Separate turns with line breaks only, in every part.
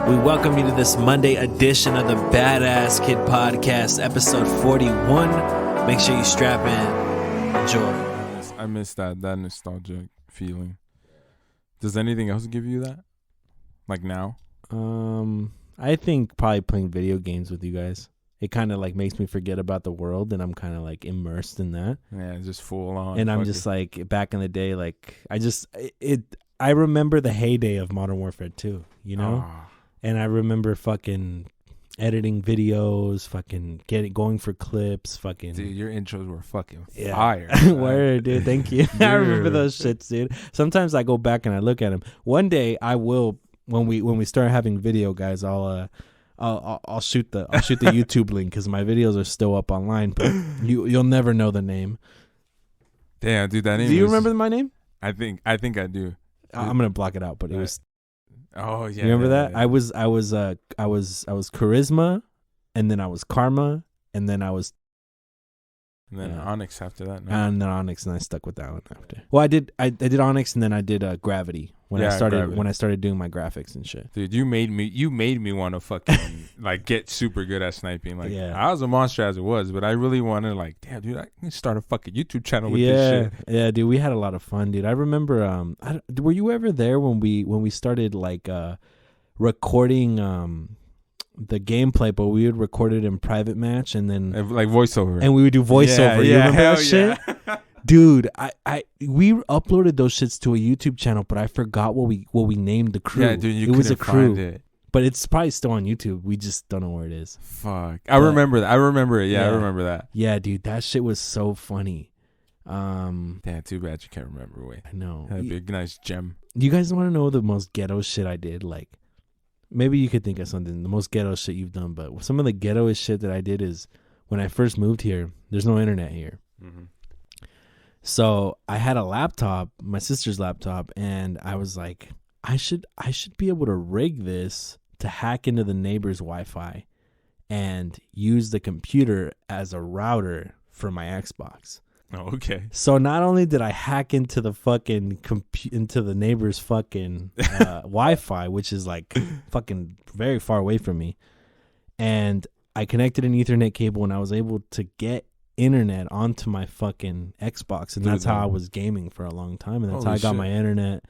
We welcome you to this Monday edition of the Badass Kid Podcast, episode 41. Make sure you strap in. Enjoy.
I miss that nostalgic feeling. Does anything else give you that? Like now?
I think probably playing video games with you guys. It kind of like makes me forget about the world, and I'm kind of like immersed in that.
Yeah, just full on.
And I'm just like back in the day, like I remember the heyday of Modern Warfare 2, you know?
Oh.
And I remember fucking editing videos, fucking going for clips, fucking.
Dude, your intros were fucking fire.
Word, dude. Thank you. I remember those shits, dude. Sometimes I go back and I look at them. One day I will, when we start having video, guys, I'll shoot the YouTube link because my videos are still up online, but you'll never know the name.
Damn, dude, that name.
Do you remember my name?
I think I do.
I'm gonna block it out, but it was.
Oh yeah.
You remember that?
Yeah.
I was Charisma, and then I was Karma, and then I was.
And then Onyx after that. No?
And then Onyx, and I stuck with that one after. Well, I did Onyx, and then I did Gravity when I started doing my graphics and shit.
Dude, you made me want to fucking like get super good at sniping. Like, I was a monster as it was, but I really wanted like, damn, dude, I can start a fucking YouTube channel with this shit.
Yeah, dude, we had a lot of fun, dude. I remember. Were you ever there when we started like recording the gameplay, but we would record it in private match and then
like voiceover,
and we would do voiceover. You remember that shit? Dude, we uploaded those shits to a YouTube channel, but I forgot what we named the crew.
Yeah, dude,
it was a crew,
find it.
But it's probably still on YouTube. We just don't know where it is.
Fuck, I remember that. I remember it. Yeah, I remember that.
Yeah, dude, that shit was so funny.
Damn, too bad you can't remember. Wait,
I know.
That'd be a nice gem.
You guys want to know the most ghetto shit I did? Like, maybe you could think of something, the most ghetto shit you've done, but some of the ghettoest shit that I did is when I first moved here, there's no internet here.
Mm-hmm.
So I had a laptop, my sister's laptop, and I was like, I should be able to rig this to hack into the neighbor's Wi-Fi and use the computer as a router for my Xbox.
Oh, okay.
So not only did I hack into the fucking into the neighbor's fucking Wi-Fi, which is like fucking very far away from me, and I connected an Ethernet cable, and I was able to get internet onto my fucking Xbox, and that's how I was gaming for a long time, and that's how I got my internet.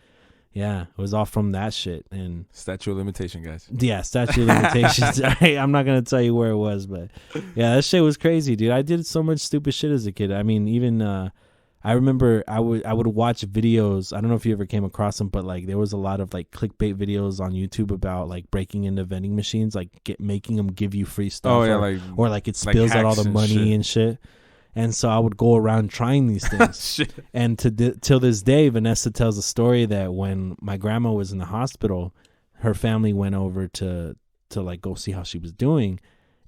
Yeah, it was all from that shit. And statute of limitation,
guys.
Yeah, statute of limitations. I'm not gonna tell you where it was, but yeah, that shit was crazy, dude. I did so much stupid shit as a kid. I mean, even I remember I would watch videos. I don't know if you ever came across them, but like there was a lot of like clickbait videos on YouTube about like breaking into vending machines, like making them give you free stuff.
Oh yeah,
or like it spills out all the money and shit. And so I would go around trying these things. And till this day, Vanessa tells a story that when my grandma was in the hospital, her family went over to like go see how she was doing,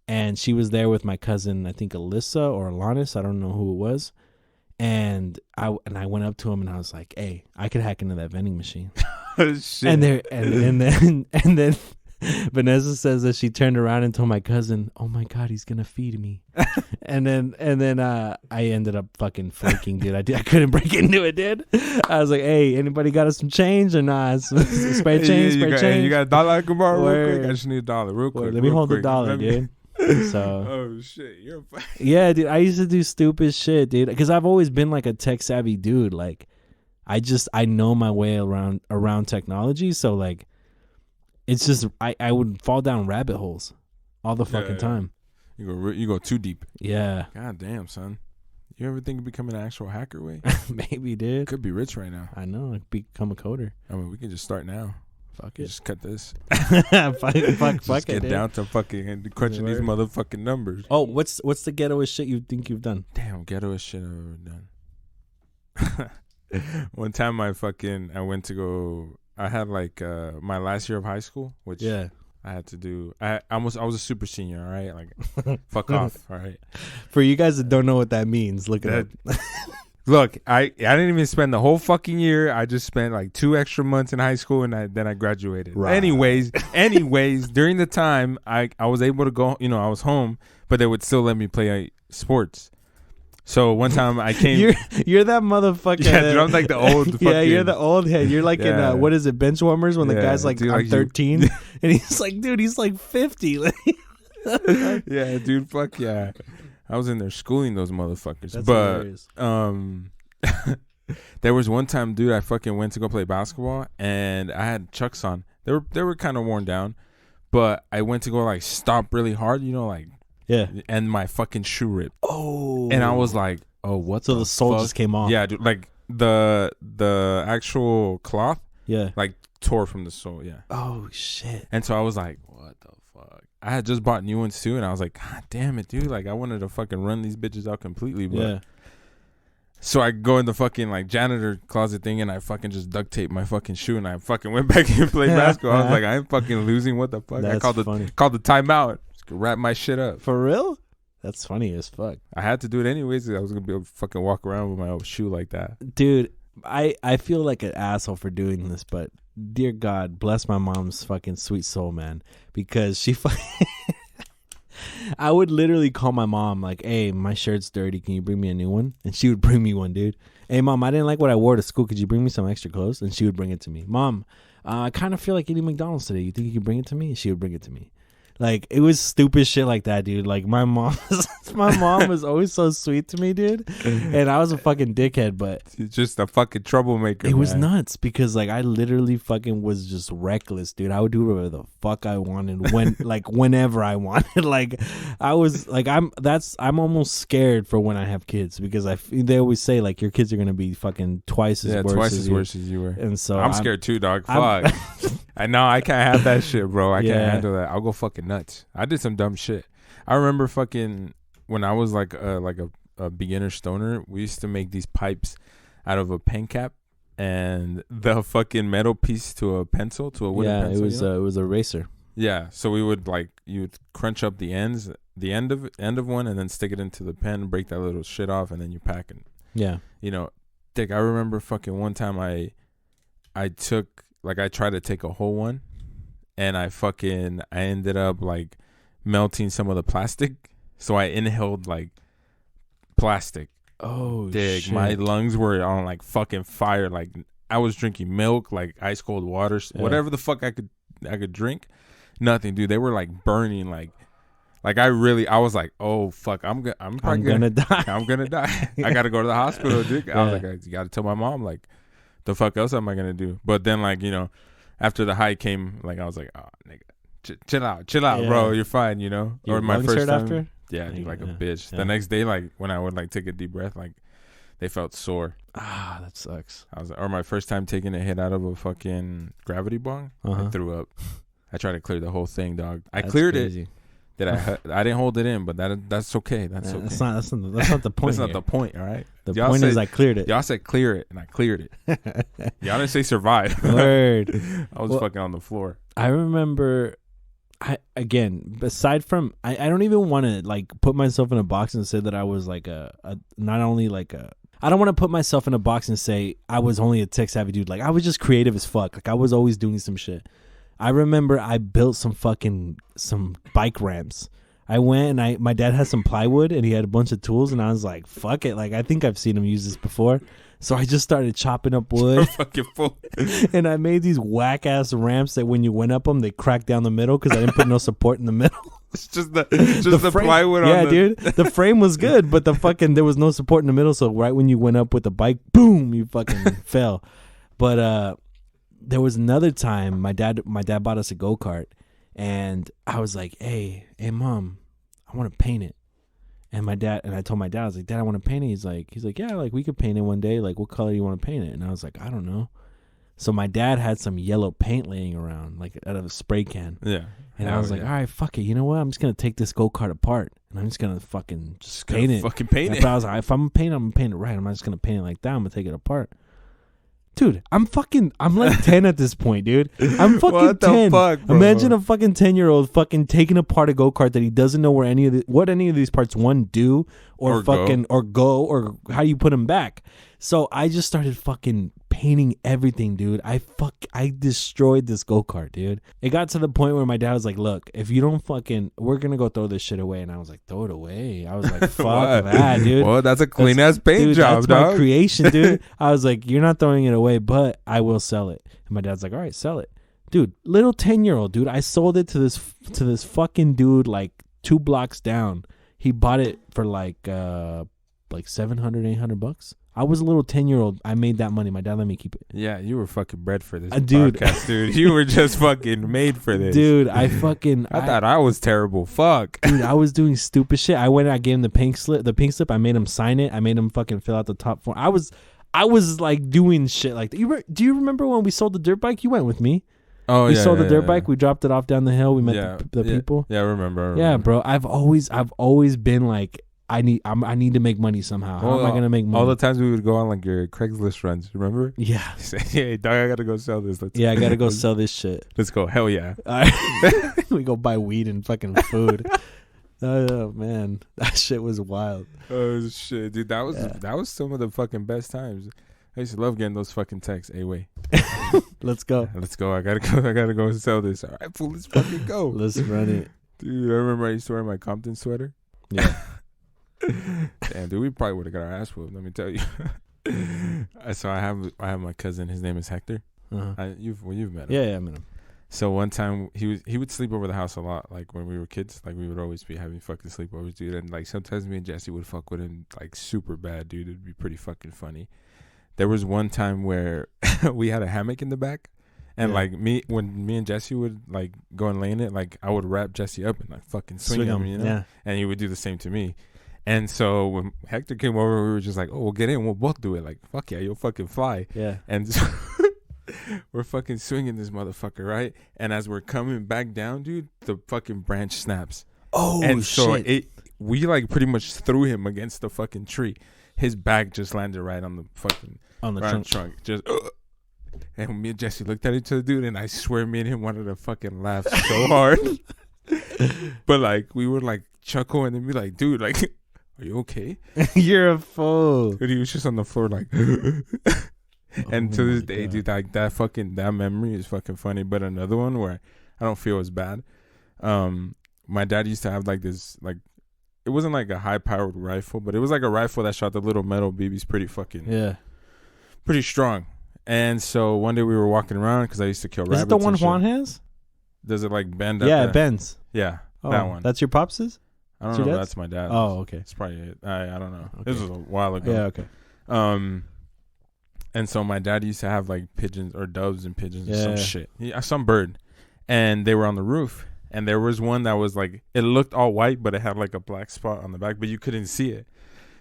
and she was there with my cousin, I think Alyssa or Alanis, I don't know who it was. And I went up to him and I was like, "Hey, I could hack into that vending machine."
Shit.
And then Vanessa says that she turned around and told my cousin, "Oh my God, he's gonna feed me." and then I ended up fucking flaking, dude. I couldn't break into it, dude. I was like, "Hey, anybody got us some change or not? Spray change, change.
You got a dollar I can borrow real quick? I just need $1 real quick.
Let me hold the $1, dude." So
oh shit, you're
yeah, dude. I used to do stupid shit, dude, because I've always been like a tech savvy dude. Like, I know my way around technology, so like. It's just I would fall down rabbit holes all the fucking time.
You go too deep.
Yeah.
God damn, son. You ever think of becoming an actual hacker? Way?
Maybe, dude.
Could be rich right now.
I know. I'd become a coder.
I mean, we can just start now.
Fuck it.
Just cut this.
fuck
just
it.
Get down to fucking crunching these motherfucking numbers.
Oh, what's the ghettoest shit you think you've done?
Damn, ghettoest shit I've ever done. One time I went to go. I had like my last year of high school, which I had to do. I was a super senior, all right? Like, fuck off, all right?
For you guys that don't know what that means, look it up.
Look, I didn't even spend the whole fucking year. I just spent like 2 extra months in high school, and then I graduated. Right. Anyways, during the time, I was able to go, I was home, but they would still let me play sports. So one time I came.
You're that motherfucker.
Yeah, dude, I'm like the old. Fucking,
yeah, you're the old head. You're like in what is it, Benchwarmers, when the guy's like, dude, I'm 13, and he's like, dude, he's like 50.
Yeah, dude, fuck yeah. I was in there schooling those motherfuckers.
That's
but there was one time, dude, I fucking went to go play basketball, and I had Chucks on. They were kind of worn down, but I went to go like stop really hard, like.
Yeah.
And my fucking shoe ripped.
Oh.
And I was like, oh, what
so the sole just came off.
Yeah, dude, like the actual cloth.
Yeah.
Like tore from the sole, yeah.
Oh, shit.
And so I was like, what the fuck? I had just bought new ones too, and I was like, God damn it, dude. Like I wanted to fucking run these bitches out completely, but
yeah.
So I go in the fucking like janitor closet thing, and I fucking just duct tape my fucking shoe, and I fucking went back and played basketball. I was like, I'm fucking losing. What the fuck?
That's
I called
funny.
called the timeout. Wrap my shit up.
For real? That's funny as fuck.
I had to do it anyways. I was gonna be able to fucking walk around with my old shoe like that.
Dude, I feel like an asshole for doing this, but dear God, bless my mom's fucking sweet soul, man. Because she I would literally call my mom like, hey, my shirt's dirty. Can you bring me a new one? And she would bring me one, dude. Hey, Mom, I didn't like what I wore to school. Could you bring me some extra clothes? And she would bring it to me. Mom, I kind of feel like eating McDonald's today. You think you could bring it to me? And she would bring it to me. Like, it was stupid shit like that, dude. Like, my mom was always so sweet to me, dude. And I was a fucking dickhead, but...
It's just a fucking troublemaker,
It was nuts because, like, I literally fucking was just reckless, dude. I would do whatever the fuck I wanted whenever I wanted. Like, I was, like, I'm almost scared for when I have kids because they always say, like, your kids are going to be fucking twice as worse as you were. And so
I'm scared too, dog. Fuck. I know I can't have that shit, bro. I can't handle that. I'll go fucking nuts. I did some dumb shit. I remember fucking when I was like a beginner stoner, we used to make these pipes out of a pen cap and the fucking metal piece to a pencil, to a wooden pencil.
It was a eraser.
Yeah, so we would you would crunch up the end of one and then stick it into the pen, break that little shit off, and then you pack it.
Yeah.
Dick, I remember fucking one time I took, like, I tried to take a whole one, and I ended up, like, melting some of the plastic, so I inhaled, like, plastic.
Oh,
Dick,
shit.
my lungs were on, like, fucking fire. Like, I was drinking milk, like, ice cold water, whatever the fuck I could drink. Nothing, dude. They were, like, burning, like I was like, oh fuck, I'm gonna die. I'm gonna die. I gotta go to the hospital, dude. I was like, I gotta tell my mom, like, the fuck else am I gonna do? But then, like, after the high came, like, I was like, oh nigga, chill out, bro, you're fine,
Your
or my
lungs
first
hurt
time
after?
Yeah, dude, like a bitch. The next day, like, when I would, like, take a deep breath, like, they felt sore.
Ah, that sucks.
I was like, or my first time taking a hit out of a fucking gravity bong, I threw up. I tried to clear the whole thing, dog. That's cleared crazy. It. I didn't hold it in, but that's okay. That's okay.
That's not the point.
That's not the point. All right.
The point is I cleared it.
Y'all said clear it, and I cleared it. Y'all didn't say survive.
Word.
I was fucking on the floor.
I remember. Aside from, I don't even want to, like, put myself in a box and say that I was like not only like I don't want to put myself in a box and say I was only a tech savvy dude. Like, I was just creative as fuck. Like, I was always doing some shit. I remember I built some bike ramps. I went and my dad had some plywood and he had a bunch of tools, and I was like, fuck it. Like, I think I've seen him use this before. So I just started chopping up wood.
Fucking full.
And I made these whack ass ramps that when you went up them, they cracked down the middle because I didn't put no support in the middle.
It's just the frame, plywood on the...
dude. The frame was good, but there was no support in the middle. So right when you went up with the bike, boom, you fucking fell. But there was another time my dad bought us a go-kart, and I was like, hey mom, I want to paint it. And I told my dad, I was like, Dad, I want to paint it. He's like, yeah, like, we could paint it one day. Like, what color do you want to paint it? And I was like, I don't know. So my dad had some yellow paint laying around, like, out of a spray can.
Yeah.
And I was like, all right, fuck it. You know what? I'm just going to take this go-kart apart, and I'm just going to fucking paint it.
Fucking paint it.
But I was like, if I'm going to paint it, I'm going to paint it right. I'm not just going to paint it like that. I'm going to take it apart. Dude, I'm like 10 at this point, dude. I'm fucking
what
10.
Fuck,
imagine a fucking 10-year-old fucking taking apart a go-kart that he doesn't know what any of these parts do or fucking go or how you put them back. So I just started fucking painting everything, dude. I destroyed this go-kart, dude. It got to the point where my dad was like, look, if you don't we're gonna go throw this shit away. And I was like, throw it away. I was like, fuck that, dude.
Well, that's a clean ass paint job,
that's
dog.
my creation, dude. I was like, you're not throwing it away, but I will sell it. And my dad's like, all right, sell it. Dude, little 10-year-old, dude. I sold it to this fucking dude like 2 blocks down. He bought it for like $700, $800. I was a little 10-year-old. I made that money. My dad let me keep it.
Yeah, you were fucking bred for this
podcast,
dude. You were just fucking made for this.
Dude, I
thought I was terrible. Fuck.
Dude, I was doing stupid shit. I went and I gave him the pink slip. I made him sign it. I made him fucking fill out the top form. I was like doing shit like that. Do you remember when we sold the dirt bike? You went with me.
Oh,
we sold the dirt bike. We dropped it off down the hill. We met the people.
Yeah, I remember.
Yeah, bro. I've always been like, I need to make money somehow. How am I gonna make money?
All the times we would go on like your Craigslist runs, remember?
Yeah.
Say, hey, dog, I gotta go sell this.
I gotta go sell this shit.
Let's go. Hell yeah.
We go buy weed and fucking food. Oh man, that shit was wild.
Oh shit, dude, that was some of the fucking best times. I used to love getting those fucking texts. Hey, wait.
Let's go.
Let's go. I gotta go and sell this. All right, fool. Let's fucking go.
Let's run it,
dude. I remember I used to wear my Compton sweater.
Yeah.
Damn, dude, we probably would have got our ass whooped. Let me tell you. So I have my cousin. His name is Hector.
Uh-huh.
You've met him.
Yeah, I met him.
So one time he would sleep over the house a lot. Like when we were kids, like we would always be having fucking sleepovers, dude. And like sometimes me and Jesse would fuck with him like super bad, dude. It'd be pretty fucking funny. There was one time where we had a hammock in the back. And like when me and Jesse would like go and lay in it, like I would wrap Jesse up and like fucking swing him, you know?
Yeah.
And he would do the same to me. And so when Hector came over, we were just like, oh, we'll get in. We'll both do it. Like, fuck yeah, you'll fucking fly.
Yeah.
And so we're fucking swinging this motherfucker, right? And as we're coming back down, dude, the fucking branch snaps.
Oh,
and so
shit.
We like pretty much threw him against the fucking tree. His back just landed right on the fucking trunk. Just and me and Jesse looked at each other, dude, and I swear me and him wanted to fucking laugh so hard. But like we would like chuckle and then be like, dude, like, are you okay?
You're a fool.
Dude, he was just on the floor like and to this day, dude, like that memory is fucking funny. But another one where I don't feel as bad. My dad used to have like this, like, it wasn't like a high powered rifle, but it was like a rifle that shot the little metal BBs pretty strong. And so one day we were walking around because I used to kill rabbits.
Is it the one Juan has?
Does it like bend?
Yeah, it bends.
Yeah,
oh,
that one.
That's your pops's?
I don't know. If that's my dad's.
Oh, okay.
It's probably it. I don't know.
Okay.
This was a while ago.
Yeah, okay.
And so my dad used to have like pigeons or doves and pigeons or some shit. Some bird, and they were on the roof. And there was one that was like, it looked all white, but it had like a black spot on the back, but you couldn't see it.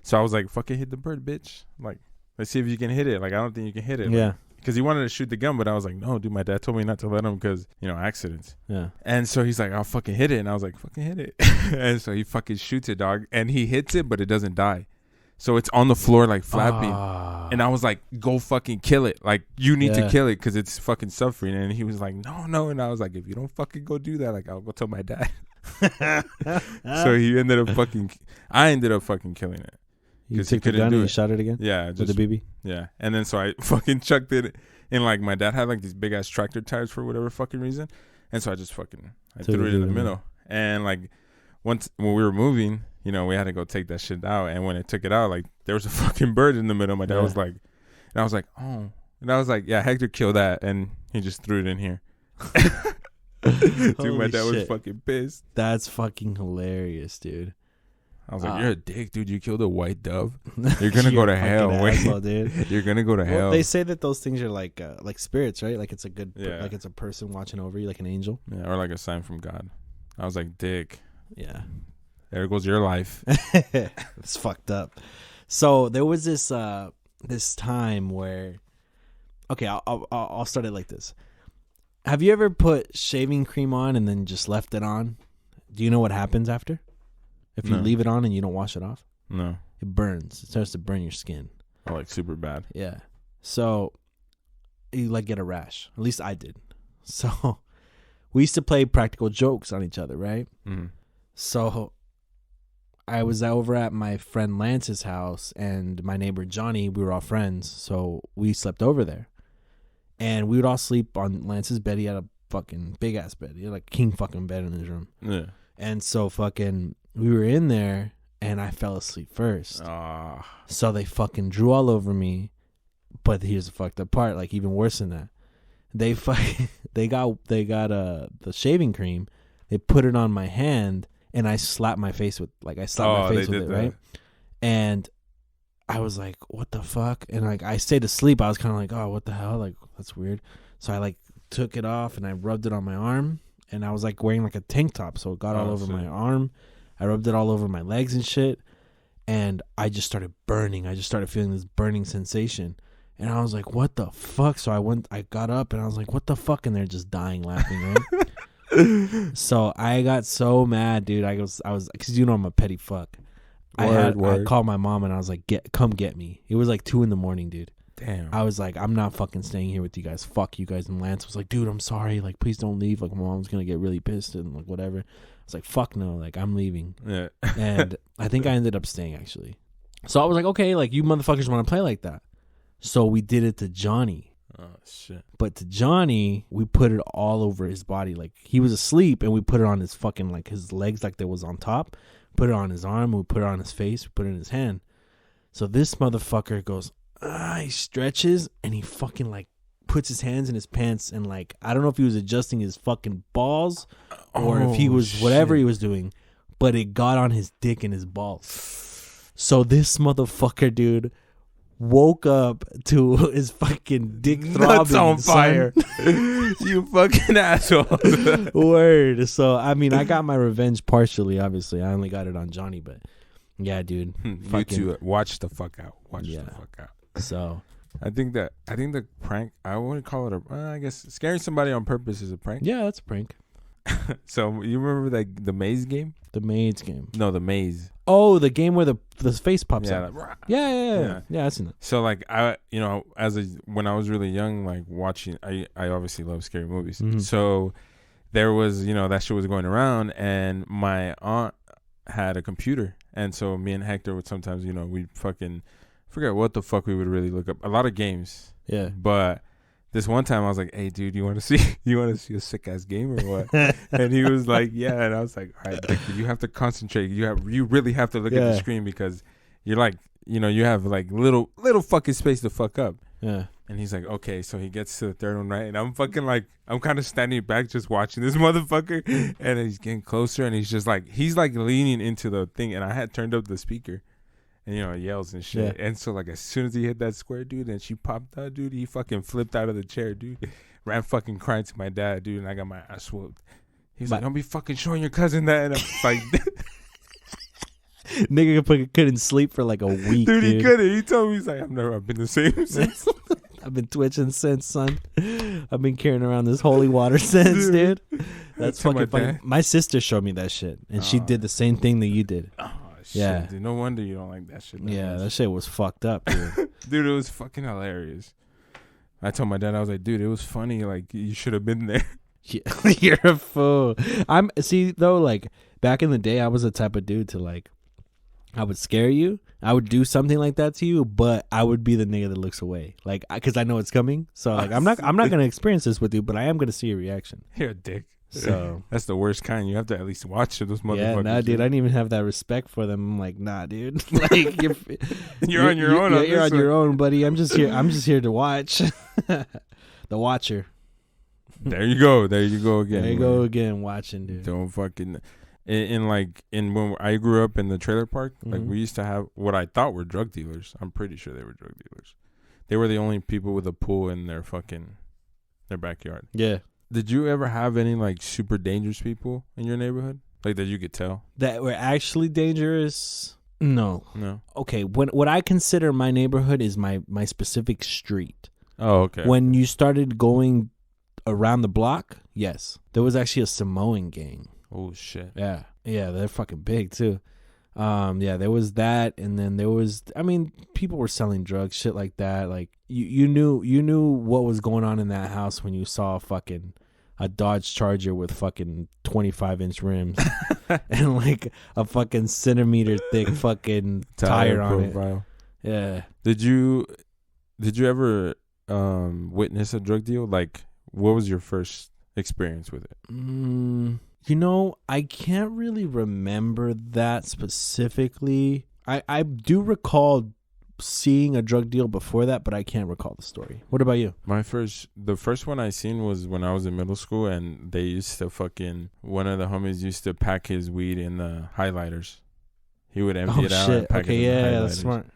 So I was like, fucking hit the bird, bitch. Like, let's see if you can hit it. Like, I don't think you can hit it.
Yeah.
Like, because he wanted to shoot the gun, but I was like, no, dude, my dad told me not to let him because, you know, accidents.
Yeah.
And so he's like, I'll fucking hit it. And I was like, fucking hit it. And so he fucking shoots it, dog. And he hits it, but it doesn't die. So it's on the floor, like, flapping. And I was like, go fucking kill it. Like, you need to kill it because it's fucking suffering. And he was like, no. And I was like, if you don't fucking go do that, like, I'll go tell my dad. So I ended up fucking killing it.
You took the gun and you shot it again?
Yeah.
With the BB?
Yeah. And then so I fucking chucked it. And like my dad had like these big ass tractor tires for whatever fucking reason. And so I just fucking threw it in the middle. And like once when we were moving, you know, we had to go take that shit out. And when I took it out, like there was a fucking bird in the middle. My dad was like, and I was like, oh. And I was like, yeah, Hector killed that. And he just threw it in here. Dude, my dad was fucking pissed.
That's fucking hilarious, dude.
I was like, you're a dick, dude. You killed a white dove. You're going to go to hell.
Asshole, dude.
You're going to go to hell.
They say that those things are like spirits, right? Like it's a good, like it's a person watching over you, like an angel.
Yeah, or like a sign from God. I was like, dick.
Yeah.
There goes your life.
It's fucked up. So there was this time where, okay, I'll start it like this. Have you ever put shaving cream on and then just left it on? Do you know what happens after? If you leave it on and you don't wash it off?
No.
It burns. It starts to burn your skin.
Oh, like super bad.
Yeah. So you like get a rash. At least I did. So we used to play practical jokes on each other, right?
Mm-hmm.
So I was over at my friend Lance's house, and my neighbor Johnny, we were all friends, so we slept over there. And we would all sleep on Lance's bed. He had a fucking big ass bed. He had like king fucking bed in his room.
Yeah.
And so fucking we were in there, and I fell asleep first. So they fucking drew all over me. But here's the fucked up part, like even worse than that. They got the shaving cream. They put it on my hand, and I slapped my face with my face with it, right? And I was like, what the fuck? And like I stayed asleep. I was kind of like, oh, what the hell? Like, that's weird. So I like took it off and I rubbed it on my arm, and I was like wearing like a tank top, so it got all over my arm. I rubbed it all over my legs and shit, and I just started burning. I just started feeling this burning sensation, and I was like, what the fuck? So I got up and I was like, what the fuck? And they're just dying laughing, right? So I got so mad, dude. I was because you know I'm a petty fuck. I called my mom and I was like, come get me. It was like 2 a.m, dude.
Damn.
I was like, I'm not fucking staying here with you guys. Fuck you guys. And Lance was like, dude, I'm sorry. Like, please don't leave. Like, my mom's gonna get really pissed and like whatever. I was like, fuck no. Like, I'm leaving.
Yeah.
And I think I ended up staying actually. So I was like, okay, like you motherfuckers want to play like that. So we did it to Johnny.
Oh shit.
But to Johnny, we put it all over his body. Like he was asleep and we put it on his fucking like his legs like that was on top. Put it on his arm, we put it on his face, we put it in his hand. So this motherfucker goes, he stretches and he fucking like puts his hands in his pants and like I don't know if he was adjusting his fucking balls or if he was whatever he was doing, but it got on his dick and his balls. So this motherfucker, dude, woke up to his fucking dick throbbing.
On fire. You fucking asshole.
Word. So I mean, I got my revenge partially. Obviously, I only got it on Johnny, but yeah, dude.
You two, watch the fuck out. Watch the fuck out. So I think the prank, I wouldn't call it I guess scaring somebody on purpose is a prank.
Yeah, that's a prank.
So you remember like the maze game?
The maze game.
No, the maze.
Oh, the game where the face pops out.
Like,
yeah. I've seen that.
So like when I was really young, like watching, I obviously love scary movies. Mm-hmm. So there was that shit was going around, and my aunt had a computer, and so me and Hector would sometimes we'd fucking forget what the fuck we would really look up. A lot of games. Yeah. But this one time I was like, hey dude, you want to see a sick ass game or what? And he was like, yeah. And I was like, all right, Hector, you have to concentrate. You really have to look at the screen because you're like, you have like little fucking space to fuck up. Yeah. And he's like, okay. So he gets to the third one, right? And I'm fucking like, I'm kind of standing back just watching this motherfucker. And he's getting closer and he's like leaning into the thing. And I had turned up the speaker. And, it yells and shit. Yeah. And so, like, as soon as he hit that square, dude, and she popped out, dude, he fucking flipped out of the chair, dude. Ran fucking crying to my dad, dude, and I got my ass whooped. He's like, don't be fucking showing your cousin that. And I'm like...
Nigga couldn't sleep for like a week, dude.
He couldn't. He told me, he's like, I've been the same since.
I've been twitching since, son. I've been carrying around this holy water since, dude. That's fucking funny. My sister showed me that shit, and she did the same thing that you did.
Shit, yeah, dude, no wonder you don't like that shit.
That shit was fucked up, dude.
Dude, it was fucking hilarious. I told my dad, I was like, dude, it was funny. Like, you should have been there.
You're a fool. Like, back in the day, I was the type of dude to, like, I would scare you. I would do something like that to you, but I would be the nigga that looks away. Like, because I know it's coming. So, like, I'm not going to experience this with you, but I am going to see your reaction.
You're a dick. So that's the worst kind. You have to at least watch those motherfuckers. Yeah,
nah, dude. I didn't even have that respect for them. I'm like, nah, dude. Like
you're on your own.
Yeah, you're on your own, buddy. I'm just here to watch. The watcher.
There you go again.
There you go again, watching, dude.
Don't fucking. In when I grew up in the trailer park, like we used to have what I thought were drug dealers. I'm pretty sure they were drug dealers. They were the only people with a pool in their backyard. Yeah. Did you ever have any like super dangerous people in your neighborhood? Like that you could tell?
That were actually dangerous? No. Okay, what I consider my neighborhood is my specific street.
Oh, okay.
When you started going around the block, yes. There was actually a Samoan gang.
Oh shit.
Yeah, they're fucking big too. There was that, and then there was, people were selling drugs, shit like that. Like you knew what was going on in that house when you saw fucking a Dodge Charger with fucking 25-inch rims and like a fucking centimeter thick fucking tire on profile. It. Yeah.
Did you ever witness a drug deal? Like, what was your first experience with it?
You know, I can't really remember that specifically. I do recall seeing a drug deal before that, but I can't recall the story. What about you?
The first one I seen was when I was in middle school, and they used to one of the homies used to pack his weed in the highlighters. He would empty it out and pack it in the highlighters. That's smart.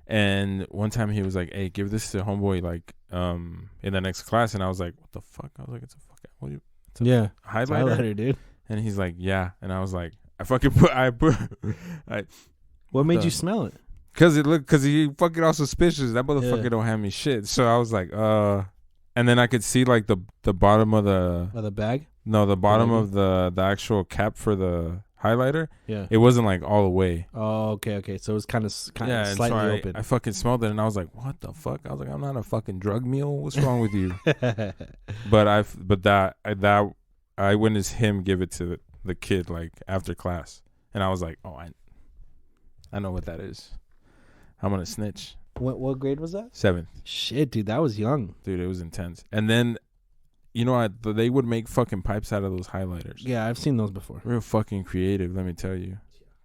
And one time he was like, "Hey, give this to homeboy like in the next class," and I was like, "What the fuck?" I was like, "It's a fucking
highlighter, dude."
And he's like, "Yeah," and I was like,
What made you smell it?
Cause he fucking all suspicious. That motherfucker don't have me shit. So I was like, and then I could see like the bottom of the
bag.
No, the bottom of the actual cap for the highlighter.
Yeah,
it wasn't like all the way.
Oh, okay. So it was kind of slightly open.
I fucking smelled it and I was like, what the fuck? I was like, I'm not a fucking drug mule. What's wrong with you? But I witnessed him give it to the kid like after class, and I was like, oh, I know what that is. I'm gonna snitch.
What grade was that?
7th.
Shit, dude, that was young.
Dude, it was intense. And then, they would make fucking pipes out of those highlighters.
Yeah, I've seen those before.
Real fucking creative, let me tell you.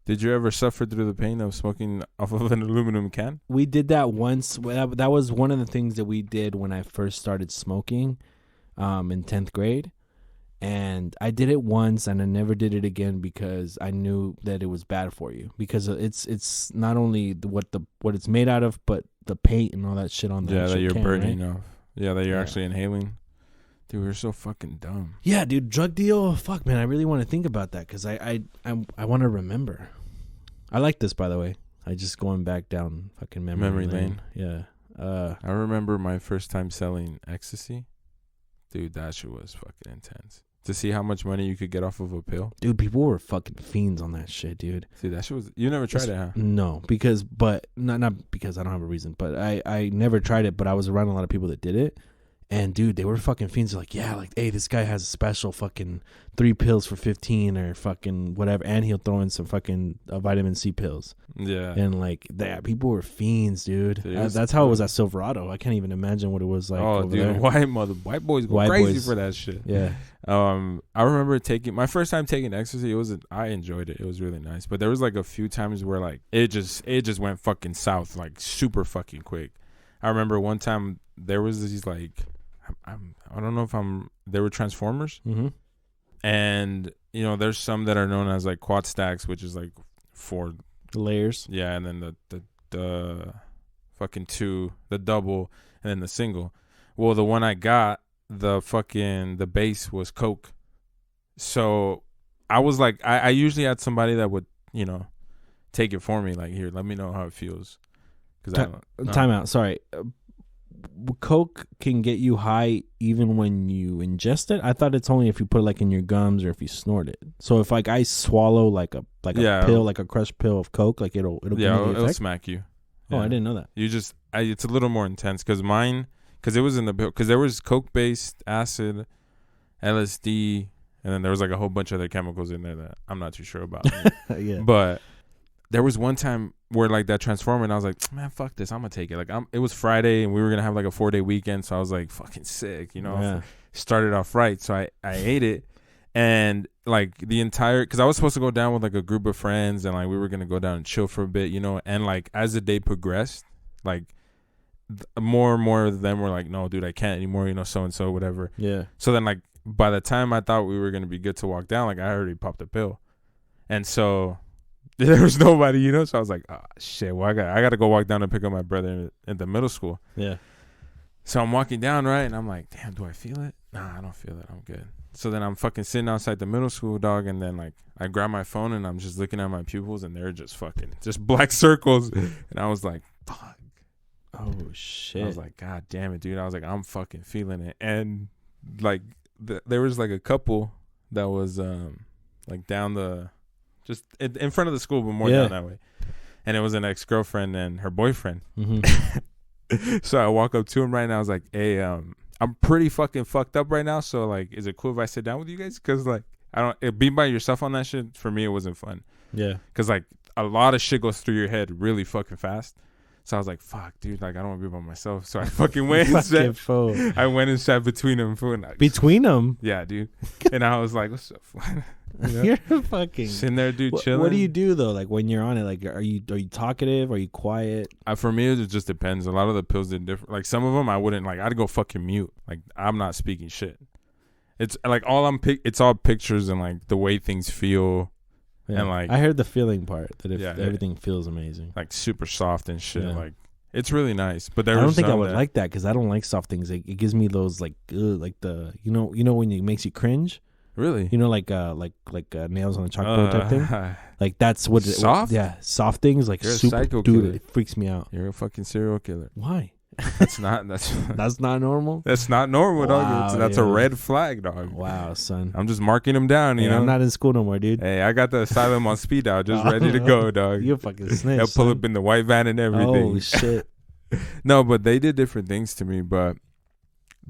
Did you ever suffer through the pain of smoking off of an aluminum can?
We did that once. That was one of the things that we did when I first started smoking in 10th grade. And I did it once, and I never did it again because I knew that it was bad for you. Because it's not only what it's made out of, but the paint and all that shit on the
that you're burning
right?
off. Yeah, that you're actually inhaling. Dude, we're so fucking dumb.
Yeah, dude, drug deal. Fuck, man, I really want to think about that because I want to remember. I like this, by the way. I just going back down fucking memory lane. Yeah.
I remember my first time selling ecstasy. Dude, that shit was fucking intense. To see how much money you could get off of a pill.
Dude, people were fucking fiends on that shit, dude.
Dude, that shit was... You never tried it, huh?
No, not because I don't have a reason, but I never tried it, but I was around a lot of people that did it. And, dude, they were fucking fiends. Like, yeah, like, hey, this guy has a special fucking 3 pills for 15 or fucking whatever. And he'll throw in some fucking vitamin C pills.
Yeah.
And, like, people were fiends, dude. That's how it was at Silverado. I can't even imagine what it was like.
Oh, dude, white boys go crazy for that shit.
Yeah.
I remember my first time taking ecstasy. I enjoyed it. It was really nice. But there was, like, a few times where, like, it just went fucking south, like, super fucking quick. I remember one time there was these, like... I don't know if they were Transformers.
Mm-hmm.
And, there's some that are known as like quad stacks, which is like 4
layers.
Yeah. And then the fucking 2, the double, and then the single. Well, the one I got, the base was Coke. So I was like, I usually had somebody that would, take it for me. Like, here, let me know how it feels.
Time out. Sorry. Coke can get you high even when you ingest it. I thought it's only if you put it like in your gums or if you snort it. So if like I swallow like a pill, like a crushed pill of Coke, like it'll
it'll smack you.
Oh, I didn't know that.
It's a little more intense because it was in the pill because there was Coke based acid, LSD, and then there was like a whole bunch of other chemicals in there that I'm not too sure about.
Yeah,
but there was one time where like that Transformer, and I was like, man, fuck this, I'm gonna take it. Like it was Friday, and we were gonna have like a 4-day weekend, so I was like, fucking sick,
Yeah.
Started off right, so I ate it, and like because I was supposed to go down with like a group of friends, and like we were gonna go down and chill for a bit, and like as the day progressed, like more and more of them were like, no, dude, I can't anymore, so and so, whatever.
Yeah.
So then like by the time I thought we were gonna be good to walk down, like I already popped a pill, and so. There was nobody, so I was like, oh, shit, well, I got to go walk down and pick up my brother at the middle school.
Yeah.
So I'm walking down, right, and I'm like, damn, do I feel it? Nah, I don't feel it. I'm good. So then I'm fucking sitting outside the middle school, dog, and then, like, I grab my phone, and I'm just looking at my pupils, and they're just black circles. And I was like, fuck.
Oh, shit.
I was like, God damn it, dude. I was like, I'm fucking feeling it. And, like, there was, like, a couple that was, like, down the... Just in front of the school, but more down that way. And it was an ex-girlfriend and her boyfriend.
Mm-hmm.
So I walk up to him right now. I was like, hey, I'm pretty fucking fucked up right now. So like, is it cool if I sit down with you guys? Because like, being by yourself on that shit for me, it wasn't fun.
Yeah.
Because like a lot of shit goes through your head really fucking fast. So I was like, fuck, dude, like I don't want to be by myself. So I fucking went and sat. I went and sat between them.
Between them?
Yeah, dude. And I was like, what's up?
You know? You're fucking
sitting there, dude, chilling.
What do you do though? Like when you're on it, like are you talkative? Are you quiet?
For me, it just depends. A lot of the pills did different. Like some of them, I wouldn't like. I'd go fucking mute. Like I'm not speaking shit. It's like it's all pictures and like the way things feel.
Yeah.
And like
I heard the feeling part that everything feels amazing,
like super soft and shit. Yeah. Like it's really nice. But I
don't think I would like that because I don't like soft things. It gives me those like the you know when it makes you cringe.
Really?
You know, like nails on a chalkboard type thing. Like that's what it,
soft.
Yeah, soft things like
You're
super.
A psycho
dude,
killer.
it freaks me out.
You're a fucking serial killer.
Why?
That's
not normal.
That's not normal,
wow,
dog. That's a red flag, dog.
Wow, son.
I'm just marking them down. You know,
I'm not in school no more, dude.
Hey, I got the asylum on speed dial, just ready to go, dog.
You're fucking snitch.
They'll pull up in the white van and everything.
Oh shit.
No, but they did different things to me, but.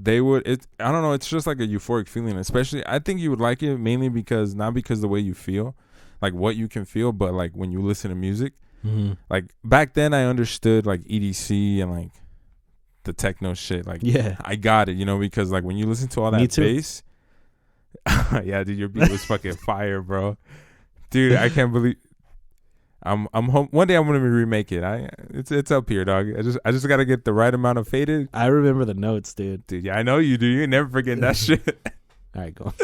They would. I don't know. It's just like a euphoric feeling. Especially, I think you would like it mainly because not because the way you feel, like what you can feel, but like when you listen to music.
Mm-hmm.
Like back then, I understood like EDC and like the techno shit. Like,
yeah,
I got it. You know, because like when you listen to all that bass, yeah, dude, your beat was fucking fire, bro. Dude, I can't believe. I'm home. One day I'm gonna remake it. It's up here, dog. I just gotta get the right amount of faded.
I remember the notes, dude.
Dude, yeah, I know you do. You never forget that shit.
All right, go.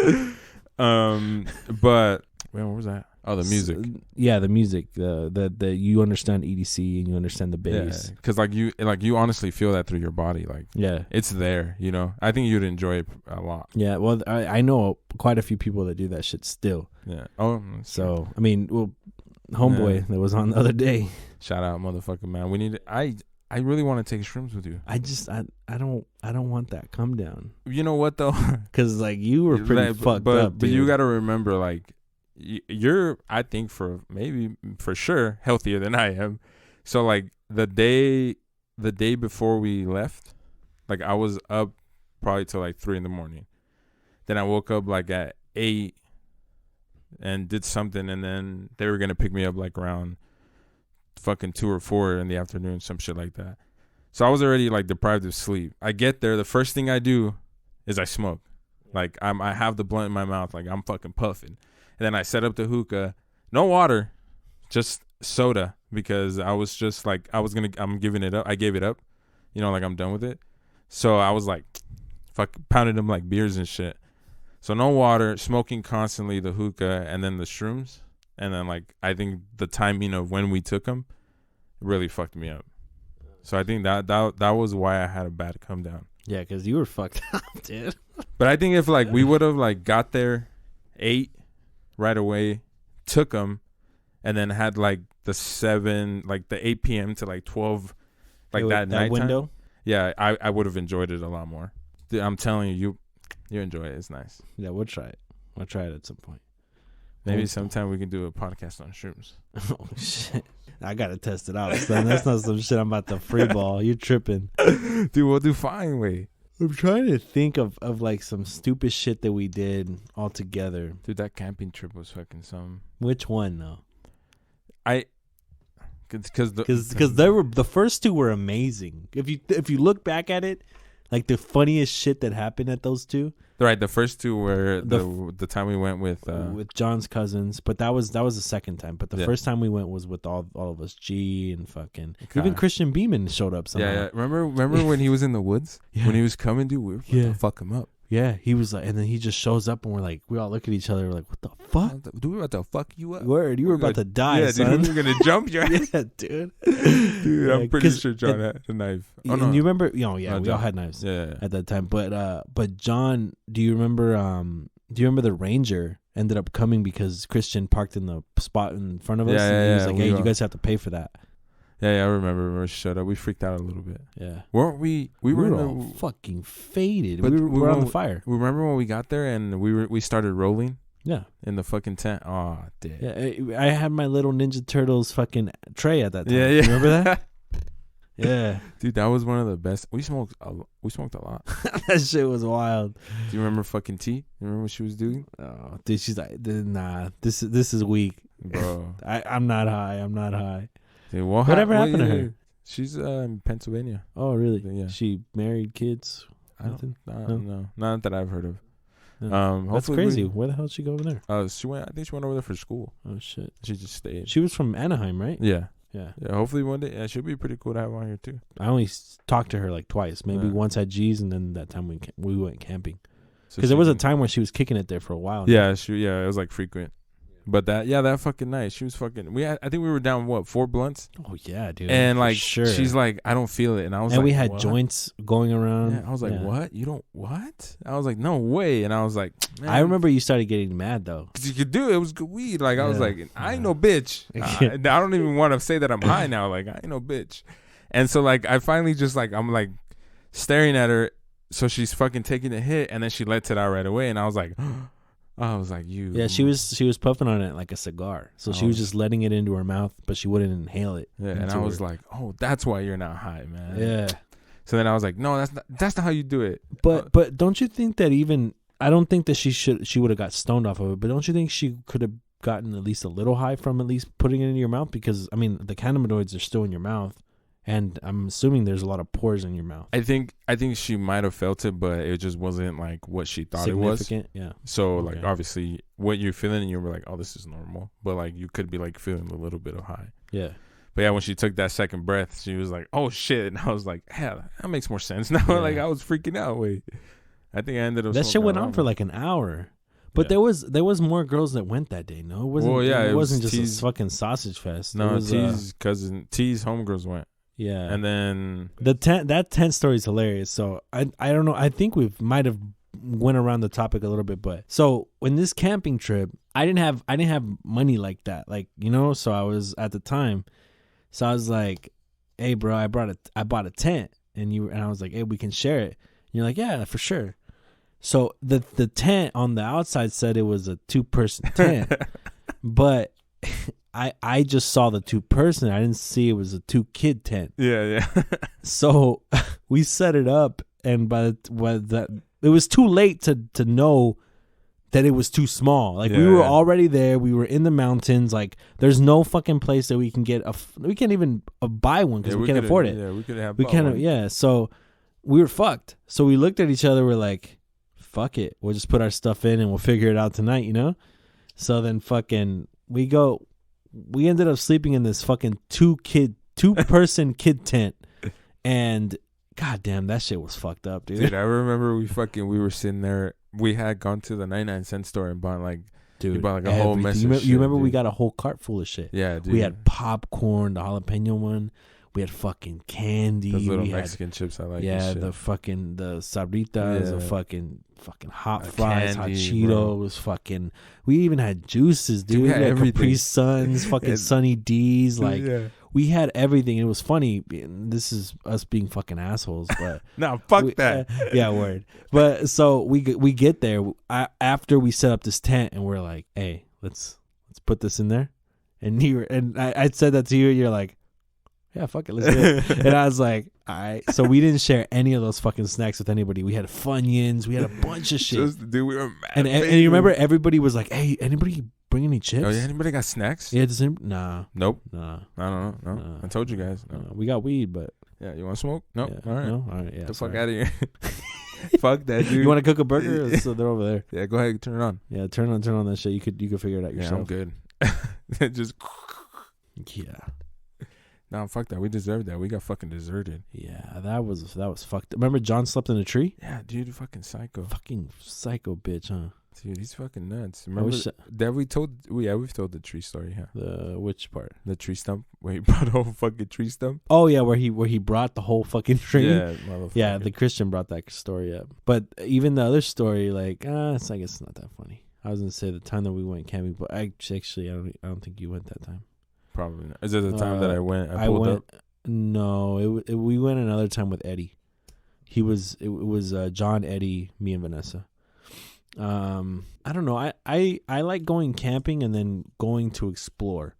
But man, what was that? Oh, the music.
Yeah, the music. The you understand EDC and you understand the bass.
Because like you honestly feel that through your body. Like it's there. You know, I think you'd enjoy it a lot.
Yeah. Well, I know quite a few people that do that shit still.
Yeah. Oh.
So I mean, well. Homeboy that was on the other day.
Shout out, motherfucker, man. We need. I really want to take shrooms with you.
I don't want that come down.
You know what though?
Because like you were pretty fucked up.
But you got to remember, like you're. I think for sure healthier than I am. So like the day before we left, like I was up probably till like 3 a.m. Then I woke up like at 8. And did something, and then they were gonna pick me up like around fucking 2 or 4 in the afternoon, some shit like that. So I was already like deprived of sleep. I get there, the first thing I do is I smoke. Like I have the blunt in my mouth, like I'm fucking puffing, and then I set up the hookah, no water, just soda, because I was just like I'm giving it up. I gave it up, you know, like I'm done with it. So I was like, fuck, pounded them like beers and shit. So no water, smoking constantly, the hookah, and then the shrooms. And then, like, I think the timing of when we took them really fucked me up. So I think that was why I had a bad come down.
Yeah, because you were fucked up, dude.
But I think if, like, we would have, like, got there 8 right away, took them, and then had, like, the 8 p.m. to, like, 12, like, that nighttime
window?
Yeah, I would have enjoyed it a lot more. Dude, I'm telling you, you enjoy it. It's nice.
Yeah, we'll try it. We'll try it at some point.
Maybe sometime we can do a podcast on shrooms.
Oh, shit. I got to test it out, son. That's not some shit I'm about to free ball. You're tripping.
Dude, we'll do fine, wait.
I'm trying to think of like some stupid shit that we did all together.
Dude, that camping trip was fucking some.
Which one, though?
Because
they were, the first 2 were amazing. If you look back at it, like the funniest shit that happened at those 2.
Right, the first 2 were the time we went with
John's cousins, but that was the second time. But the first time we went was with all of us, G and fucking even Christian Beeman showed up somehow.
Yeah. Remember when he was in the woods? Yeah. When he was coming, dude, we were about to fuck him up.
Yeah, he was like, and then he just shows up, and we all look at each other, we're like, what the fuck?
Dude, we're about to fuck you up.
Word, you were about to die,
yeah,
son.
Dude, we were going to jump your ass.
Yeah, dude.
Dude, I'm pretty sure John had a knife.
Oh, no. You remember? We all had knives at that time. But John, do you remember the Ranger ended up coming because Christian parked in the spot in front of us?
Yeah,
and he was like, hey, you guys have to pay for that.
Yeah, I remember. We shut up. We freaked out a little bit.
Yeah.
Weren't we? We were
all fucking faded. But we were on the fire.
Remember when we got there and we started rolling?
Yeah.
In the fucking tent. Oh, dude.
Yeah, I had my little Ninja Turtles fucking tray at that time.
Yeah.
You remember that? Yeah,
dude, that was one of the best. We smoked a lot.
That shit was wild.
Do you remember fucking T? You remember what she was doing?
Oh, dude, she's like, nah, this is weak,
bro.
I'm not high.
Dude,
whatever happened to her?
She's in Pennsylvania.
Oh, really?
Yeah.
She married, kids.
I don't know. Not that I've heard of.
No. That's crazy. Where the hell did she go over there?
I think she went over there for school.
Oh shit.
She just stayed.
She was from Anaheim, right?
Yeah.
Yeah.
Hopefully one day. Yeah, she'll be pretty cool to have on here too.
I only talked to her like twice, maybe once at G's, and then that time we went camping. Because there was a time when she was kicking it there for a while.
Yeah, it was like frequent. But that fucking night, she was fucking. I think we were down 4 blunts.
Oh yeah, dude.
And like,
sure.
She's like, I don't feel it, and I was
and
like,
we had
what?
joints going around.
Yeah, I was like, what? You don't what? I was like, no way. And I was like, man.
I remember you started getting mad though,
because you could do it. It was good weed. Like I was like, I ain't no bitch. I don't even want to say that I'm high now. Like I ain't no bitch. And so like, I finally just like, I'm like staring at her. So she's fucking taking a hit, and then she lets it out right away, and I was like. You.
Yeah, she was puffing on it like a cigar. So she was just letting it into her mouth, but she wouldn't inhale it.
Yeah, and I was like, oh, that's why you're not high, man.
Yeah.
So then I was like, no, that's not how you do it.
But don't you think that I don't think that she would have got stoned off of it, but don't you think she could have gotten at least a little high from at least putting it into your mouth? Because I mean, the cannabinoids are still in your mouth. And I'm assuming there's a lot of pores in your mouth.
I think she might have felt it, but it just wasn't like what she thought it was.
Yeah.
So like obviously what you're feeling, and you were like, oh, this is normal. But like you could be like feeling a little bit of high.
Yeah.
But yeah, when she took that second breath, she was like, oh shit. And I was like, yeah, that makes more sense now.
Yeah.
Like I was freaking out. Wait. I think I ended up.
That shit went on for like an hour. But there was more girls that went that day. No, it wasn't. Well, yeah, it wasn't just a fucking sausage fest.
No, T's cousin, T's homegirls went.
Yeah,
and then
that tent story is hilarious. So I don't know. I think we might have went around the topic a little bit, but so when this camping trip, I didn't have money like that, like So I was at the time, so I was like, "Hey, bro, I bought a tent," and I was like, "Hey, we can share it." And you're like, "Yeah, for sure." So the tent on the outside said it was a 2-person tent, but. I just saw the 2-person. I didn't see it was a 2-kid tent.
Yeah.
So we set it up, and it was too late to know that it was too small. Like we were already there. We were in the mountains. Like there's no fucking place that we can get we can't even buy one because we can't afford it.
Yeah, we could have.
We can't. Yeah. So we were fucked. So we looked at each other. We're like, fuck it. We'll just put our stuff in and we'll figure it out tonight. So then fucking we ended up sleeping in this fucking 2-person kid tent, and goddamn, that shit was fucked up, dude.
Dude, I remember we were sitting there. We had gone to the 99-cent store and bought like,
dude,
a whole mess of shit.
You remember
dude.
We got a whole cart full of shit.
Yeah, dude.
We had popcorn, the jalapeno one. We had fucking candy.
Those little Mexican chips I like.
Yeah, the Sabritas, the fucking hot fries, hot Cheetos, fucking. We even had juices, dude. We had everything. Capri Suns, fucking Sunny D's, like we had everything. It was funny. This is us being fucking assholes, but
no, fuck that.
Yeah, word. But so we get there after we set up this tent, and we're like, hey, let's put this in there, and I said that to you, and you're like. Yeah, fuck it, let's do it. And I was like, all right. So we didn't share any of those fucking snacks with anybody. We had Funyuns. We had a bunch of shit.
Dude, we were mad.
And you remember everybody was like, hey, anybody bring any chips?
Oh, yeah, anybody got snacks?
Yeah, nah.
Nope.
Nah.
I don't know. No. Nah. I told you guys. No.
We got weed, but.
Yeah, you want to smoke? Nope.
Yeah.
All right.
No? All right, yeah.
Get the fuck out of here. Fuck that, dude.
You want to cook a burger? So they're over there.
Yeah, go ahead, turn it on.
Yeah, turn on that shit. You could figure it out yourself.
Yeah, I'm good. Just.
Yeah.
No, fuck that. We deserved that. We got fucking deserted.
Yeah, that was fucked. Remember John slept in a tree?
Yeah, dude, fucking psycho.
Fucking psycho bitch, huh?
Dude, he's fucking nuts. Remember that we've told the tree story, huh?
The which part?
The tree stump where he brought a whole fucking tree stump.
Oh yeah, where he brought the whole fucking tree.
Yeah,
the Christian brought that story up. But even the other story, like, I guess it's not that funny. I was gonna say the time that we went camping, but I don't think you went that time.
Probably not. Is it the time that I went? I pulled up?
No, we went another time with Eddie. It was John, Eddie, me, and Vanessa. I don't know. I like going camping and then going to explore,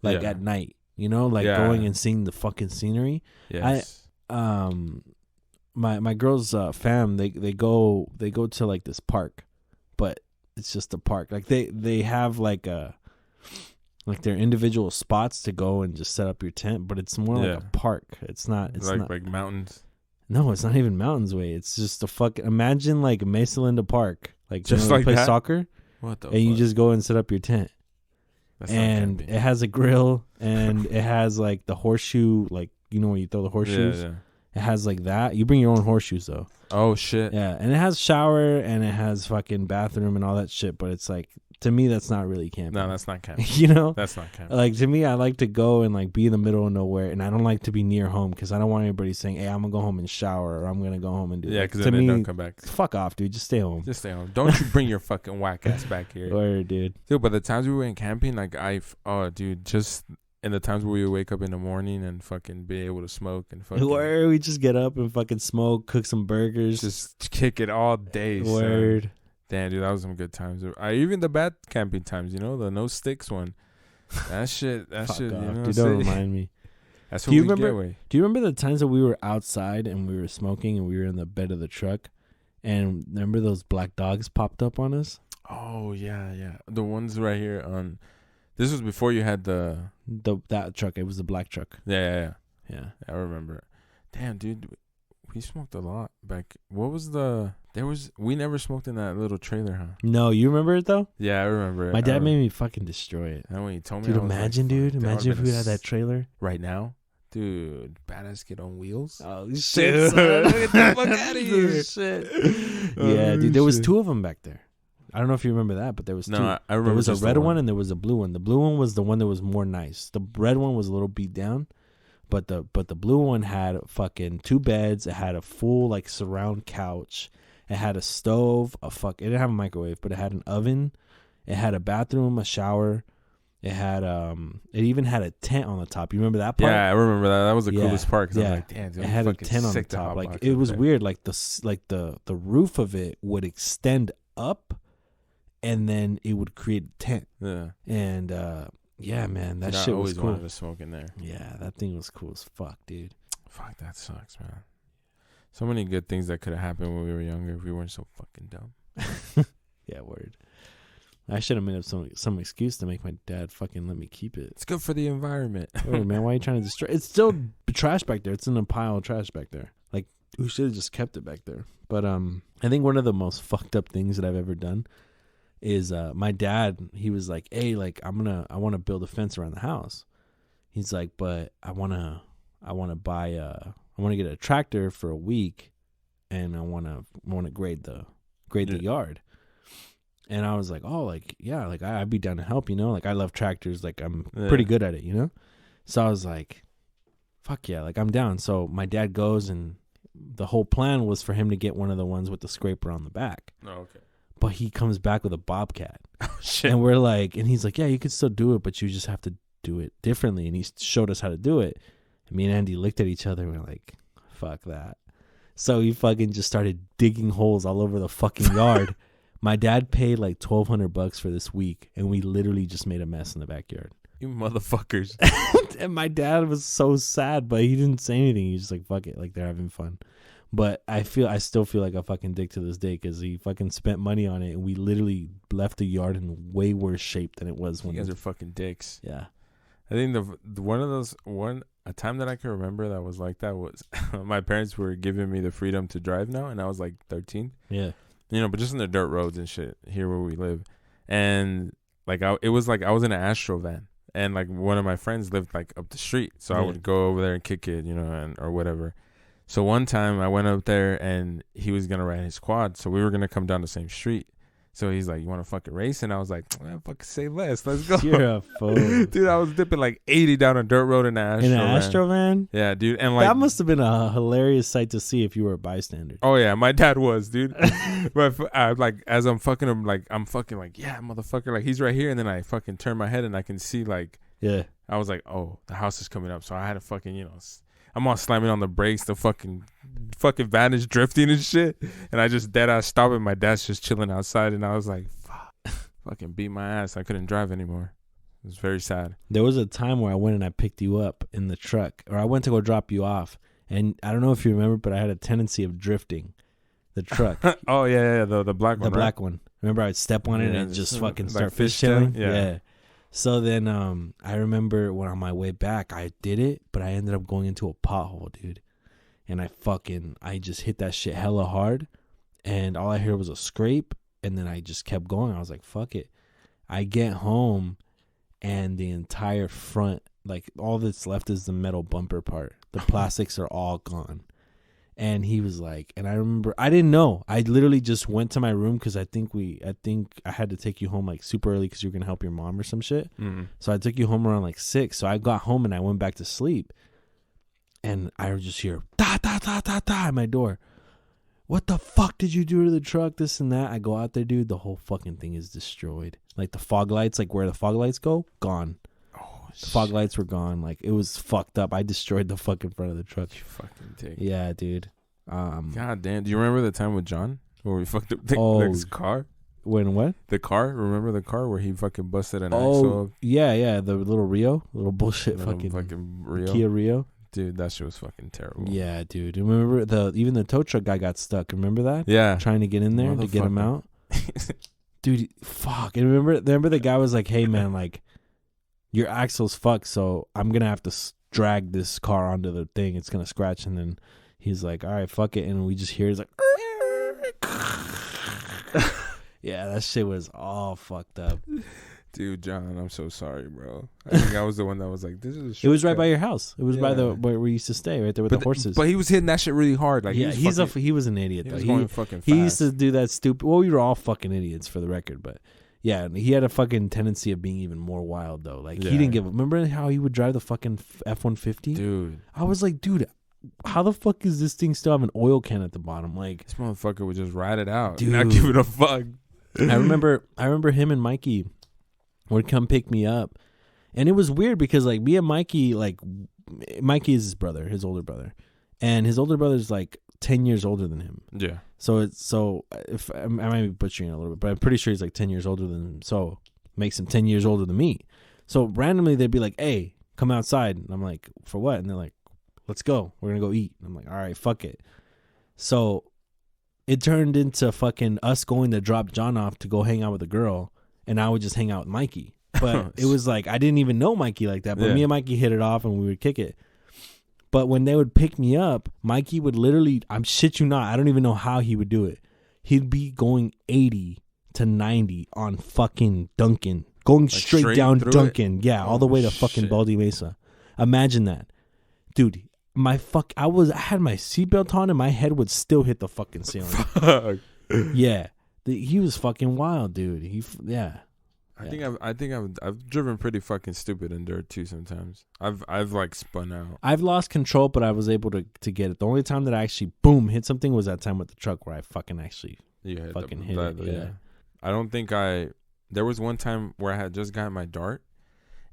like at night. You know, like going and seeing the fucking scenery.
Yes.
My girl's fam, they go to like this park, but it's just a park. Like they have like their individual spots to go and just set up your tent, but it's more like a park. It's not
like mountains.
No, it's not even mountains way. It's just a fucking, imagine like Mesa Linda Park, like
just like
play
that?
Soccer.
What the?
And you just go and set up your tent. That's and it has a grill, and it has like the horseshoe, like you know when you throw the horseshoes. Yeah. It has like that. You bring your own horseshoes though.
Oh shit.
Yeah, and it has shower and it has fucking bathroom and all that shit. But it's like, to me, that's not really camping.
No, that's not camping.
You know,
that's not camping.
Like to me, I like to go and like be in the middle of nowhere, and I don't like to be near home because I don't want anybody saying, "Hey, I'm gonna go home and shower," or "I'm gonna go home and do."
Yeah, because then they don't come back.
Fuck off, dude. Just stay home.
Just stay home. Don't you bring your fucking whack ass back here.
Word, dude.
Dude, but the times we went camping, like dude, just. And the times where we would wake up in the morning and fucking be able to smoke and fucking.
Where we just get up and fucking smoke, cook some burgers.
Just kick it all day.
Word.
Son. Damn, dude, that was some good times. Even the bad camping times, you know, the no sticks one. That shit,
Fuck
shit,
off,
you know.
Dude, don't remind me.
That's what we get away.
Do you remember the times that we were outside and we were smoking and we were in the bed of the truck? And remember those black dogs popped up on us?
Oh, yeah. The ones right here on... This was before you had
that truck. It was the black truck.
Yeah. I remember. Damn, dude, we smoked a lot back. We never smoked in that little trailer, huh?
No, you remember it though?
Yeah, I remember it.
My dad made me fucking destroy it.
And when you told me,
dude, imagine if we had that trailer
right now. Dude, badass kid on wheels.
Oh shit! Get the fuck out of here! Shit. Yeah, dude, there was two of them back there. I don't know if you remember that, but there was two.
I remember.
There was a red one and there was a blue one. The blue one was the one that was more nice. The red one was a little beat down, but the blue one had fucking 2 beds. It had a full like surround couch. It had a stove. It didn't have a microwave, but it had an oven. It had a bathroom, a shower. It had It even had a tent on the top. You remember that part?
Yeah, I remember that. That was the coolest part. Cause I was like, damn, dude,
it had a tent on the top. Like it was weird. Like the roof of it would extend up. And then it would create a tent. Yeah. And, yeah, man, that shit was cool. I always wanted
to smoke in there.
Yeah, that thing was cool as fuck, dude.
Fuck, that sucks, man. So many good things that could have happened when we were younger if we weren't so fucking dumb.
Yeah, word. I should have made up some excuse to make my dad fucking let me keep it.
It's good for the environment.
Word, man, why are you trying to destroy it? It's still trash back there. It's in a pile of trash back there. Like, we should have just kept it back there. But I think one of the most fucked up things that I've ever done is my dad, he was like, hey, like I want to build a fence around the house. He's like, but I want to get a tractor for a week, and I want to grade the yard. And I was like, oh, like, yeah, like I'd be down to help, you know, like I love tractors, like I'm pretty good at it, you know? So I was like, fuck yeah, like I'm down. So my dad goes, and the whole plan was for him to get one of the ones with the scraper on the back.
Oh, okay.
But he comes back with a Bobcat.
Oh, shit.
And we're like, and he's like, yeah, you could still do it, but you just have to do it differently. And he showed us how to do it. And me and Andy looked at each other and we're like, fuck that. So he fucking just started digging holes all over the fucking yard. My dad paid like $1,200 for this week, and we literally just made a mess in the backyard.
You motherfuckers.
And my dad was so sad, but he didn't say anything. He's just like, fuck it, like they're having fun. But I still feel like a fucking dick to this day because he fucking spent money on it, and we literally left the yard in way worse shape than it was when
you guys are fucking dicks.
Yeah.
I think a time that I can remember that was like that was my parents were giving me the freedom to drive now, and I was like 13.
Yeah.
You know, but just in the dirt roads and shit here where we live. And like it was like I was in an Astro van, and like one of my friends lived like up the street. So I would go over there and kick it, you know, or whatever. So one time I went up there and he was going to ride his quad. So we were going to come down the same street. So he's like, you want to fucking race? And I was like, well, fucking say less. Let's go.
You're a fool.
Dude, I was dipping like 80 down a dirt road in an Astro van.
In an Astro van?
Yeah, dude. And like,
that must have been a hilarious sight to see if you were a bystander.
Oh, yeah. My dad was, dude. But like, as I'm fucking him, like, I'm fucking like, yeah, motherfucker. Like, he's right here. And then I fucking turn my head and I can see like,
yeah.
I was like, oh, the house is coming up. So I had to fucking, you know, I'm all slamming on the brakes. The fucking van is drifting and shit. And I just dead ass stop and my dad's just chilling outside. And I was like, fuck, fucking beat my ass. I couldn't drive anymore. It was very sad.
There was a time where I went and I picked you up in the truck, or I went to go drop you off, and I don't know if you remember, but I had a tendency of drifting the truck.
Oh yeah, the black one.
The black one. Remember, I'd step on it and just fucking start fishtailing. Yeah. So then, I remember when on my way back, I did it, but I ended up going into a pothole, dude, and I just hit that shit hella hard, and all I heard was a scrape, and then I just kept going. I was like, fuck it. I get home. And the entire front, like all that's left is the metal bumper part. The plastics are all gone. And he was like, and I remember, I didn't know. I literally just went to my room because I think I had to take you home like super early because you were going to help your mom or some shit. Mm-hmm. So I took you home around like 6. So I got home and I went back to sleep. And I would just hear, da, da, da, da, da, at my door. What the fuck did you do to the truck? This and that. I go out there, dude. The whole fucking thing is destroyed. Like the fog lights, like where the fog lights go, gone. Oh, the fog lights were gone. Like it was fucked up. I destroyed the fucking front of the truck. You fucking dick. Yeah, dude.
God damn. Do you remember the time with John where we fucked up the car?
When what?
The car? Remember the car where he fucking busted an axle?
Yeah. The little Rio, little bullshit fucking
Rio.
Kia Rio.
Dude, that shit was fucking terrible.
Yeah, dude. Remember even the tow truck guy got stuck. Remember that?
Yeah.
Trying to get in there to get him out. Dude, fuck. And remember the guy was like, hey, man, like, your axle's fucked, so I'm going to have to drag this car onto the thing. It's going to scratch. And then he's like, all right, fuck it. And we just hear it's like, yeah, that shit was all fucked up.
Dude, John, I'm so sorry, bro. I think I was the one that was like, "This is."
It was right by your house. It was by where we used to stay, right there with the horses.
But he was hitting that shit really hard. Like,
yeah, he was an idiot. He was
going fucking fast.
He used to do that stupid. Well, we were all fucking idiots for the record, but yeah, he had a fucking tendency of being even more wild though. Like he didn't give. Remember how he would drive the fucking F-150?
Dude,
I was like, dude, how the fuck is this thing still have an oil can at the bottom? Like
this motherfucker would just ride it out, dude. Not give it a fuck.
I remember him and Mikey would come pick me up, and it was weird because like me and Mikey, like Mikey is his brother, his older brother, and his older brother's like 10 years older than him.
Yeah.
So if I might be butchering it a little bit, but I'm pretty sure he's like 10 years older than him. So makes him 10 years older than me. So randomly they'd be like, "Hey, come outside," and I'm like, "For what?" And they're like, "Let's go. We're gonna go eat." And I'm like, "All right, fuck it." So it turned into fucking us going to drop John off to go hang out with a girl. And I would just hang out with Mikey. But it was like, I didn't even know Mikey like that. But me and Mikey hit it off and we would kick it. But when they would pick me up, Mikey would literally, I'm shit you not, I don't even know how he would do it. He'd be going 80 to 90 on fucking Duncan. Going like straight down Duncan. It? Yeah, all the way to fucking Baldy Mesa. Imagine that. Dude, I had my seatbelt on and my head would still hit the fucking ceiling. Fuck. Yeah. He was fucking wild, dude.
I think I've driven pretty fucking stupid in dirt too. Sometimes I've like spun out.
I've lost control, but I was able to get it. The only time that I actually hit something was that time with the truck where I fucking actually hit it. Yeah.
I don't think there was one time where I had just gotten my dart,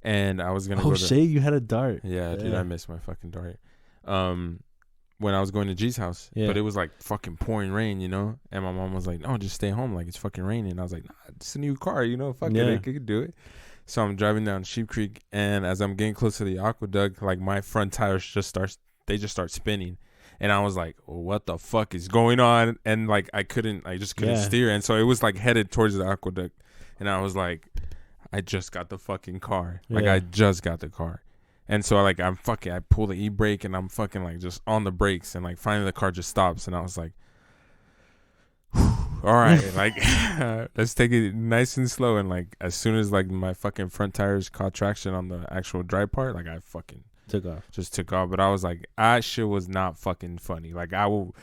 and I was gonna.
Oh shit! You had a dart.
Yeah, dude, I missed my fucking dart. When I was going to G's house, but it was like fucking pouring rain, you know? And my mom was like, "No, just stay home. Like, it's fucking raining." And I was like, "Nah, it's a new car, you know? Fuck it, I could do it." So I'm driving down Sheep Creek, and as I'm getting close to the aqueduct, like my front tires just start spinning. And I was like, well, what the fuck is going on? And like, I just couldn't steer. And so it was like headed towards the aqueduct. And I was like, I just got the fucking car. Like, I just got the car. And so, like, I pull the e-brake, and I'm fucking, like, just on the brakes. And, like, finally the car just stops. And I was like, all right, like, let's take it nice and slow. And, like, as soon as, like, my fucking front tires caught traction on the actual dry part, like, I fucking took off. But I was like, that shit was not fucking funny. Like, I would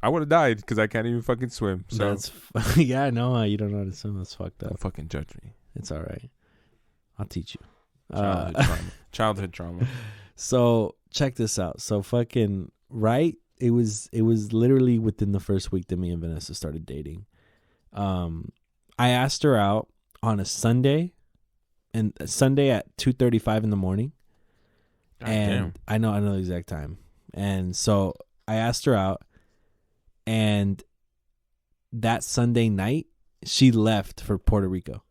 have died because I can't even fucking swim. So
yeah, I know. You don't know how to swim. That's fucked up.
Don't fucking judge me.
It's all right. I'll teach you.
Childhood trauma.
So check this out. So fucking right. It was literally within the first week that me and Vanessa started dating. I asked her out on a Sunday, and Sunday at 2:35 in the morning. God and damn. I know the exact time. And so I asked her out, and that Sunday night she left for Puerto Rico.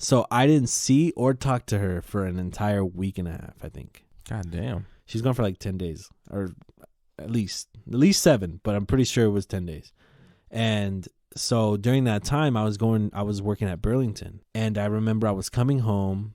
So I didn't see or talk to her for an entire week and a half, I think.
God damn.
She's gone for like 10 days or at least 7, but I'm pretty sure it was 10 days. And so during that time I was working at Burlington, and I remember I was coming home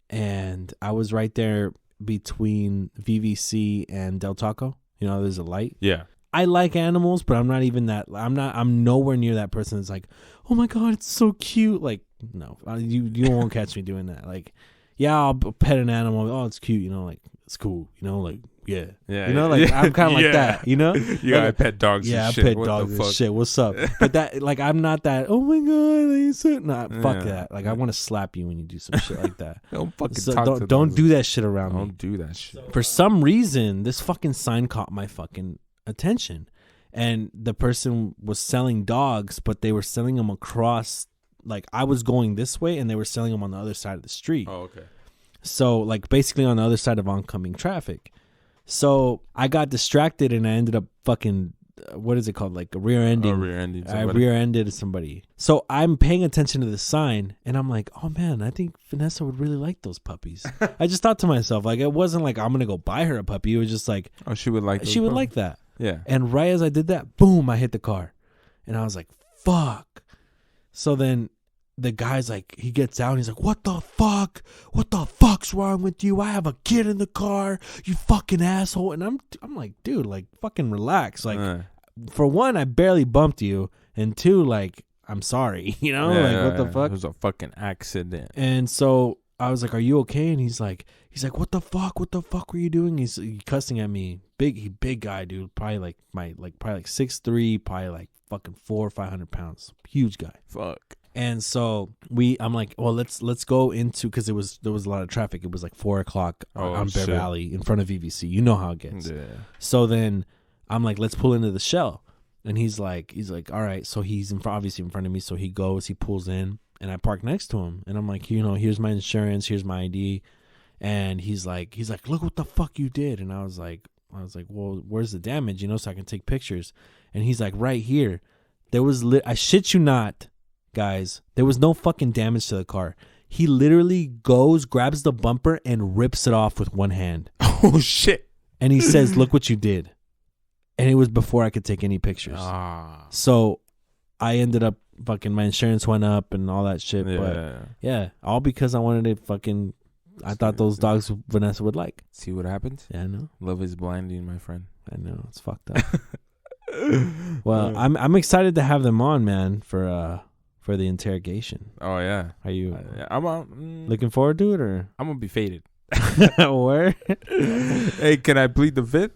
and I was right there between VVC and Del Taco. You know, there's a light.
Yeah.
I like animals, but I'm nowhere near that person that's like, oh my God, it's so cute. Like, no, you won't catch me doing that. Like, yeah, I'll pet an animal. Oh, it's cute. You know, like, it's cool. You know, like, yeah. You know, like, I'm kind of like that, you know?
Yeah, I pet dogs and shit.
Yeah, I pet dogs and shit. What's up? But that, like, I'm not that, oh my God, fuck that. Like, I want to slap you when you do some shit like that.
Don't fucking talk to them.
Don't do that shit around me.
Don't do that shit.
For some reason, this fucking sign caught my fucking attention. And the person was selling dogs, but they were selling them across, like, I was going this way and they were selling them on the other side of the street.
Oh, okay.
So, like, basically on the other side of oncoming traffic. So I got distracted and I ended up fucking, what is it called? Like a rear-ending. I rear-ended somebody. So I'm paying attention to the sign and I'm like, oh man, I think Vanessa would really like those puppies. I just thought to myself, like, it wasn't like I'm going to go buy her a puppy. It was just like,
oh, she would like
that.
Yeah.
And right as I did that, boom, I hit the car. And I was like, fuck. So then the guy's like, he gets out and he's like, what the fuck? What the fuck's wrong with you? I have a kid in the car, you fucking asshole. And I'm like, dude, like, fucking relax. Like, for one, I barely bumped you. And two, like, I'm sorry. You know, what the fuck?
It was a fucking accident.
And so I was like, are you okay? And he's like, what the fuck? What the fuck were you doing? He's cussing at me. Big guy, dude. Probably like 6'3", probably like fucking 400 or 500 pounds. Huge guy.
Fuck.
And so I'm like, well, let's go into, because there was a lot of traffic. It was like 4:00 on Bear Valley in front of VVC. You know how it gets.
Yeah.
So then I'm like, let's pull into the Shell. And he's like, all right. So he's obviously in front of me. So he pulls in, and I park next to him. And I'm like, you know, here's my insurance, here's my ID. And he's like, look what the fuck you did. And I was like, well, where's the damage? You know, so I can take pictures. And he's like, right here. There was I shit you not, guys, there was no fucking damage to the car. He literally grabs the bumper and rips it off with one hand.
Oh shit.
And he says, look what you did. And it was before I could take any pictures. So I ended up fucking, my insurance went up and all that shit.
Yeah.
But yeah, all because I wanted to fucking, I thought those dogs Vanessa would like.
See what happens?
Yeah, I know.
Love is blinding, my friend.
I know, it's fucked up. Well, I'm excited to have them on, man, for the interrogation.
Oh yeah.
Are you?
I'm
looking forward to it, or
I'm gonna be faded.
Where?
Hey, can I plead the fifth?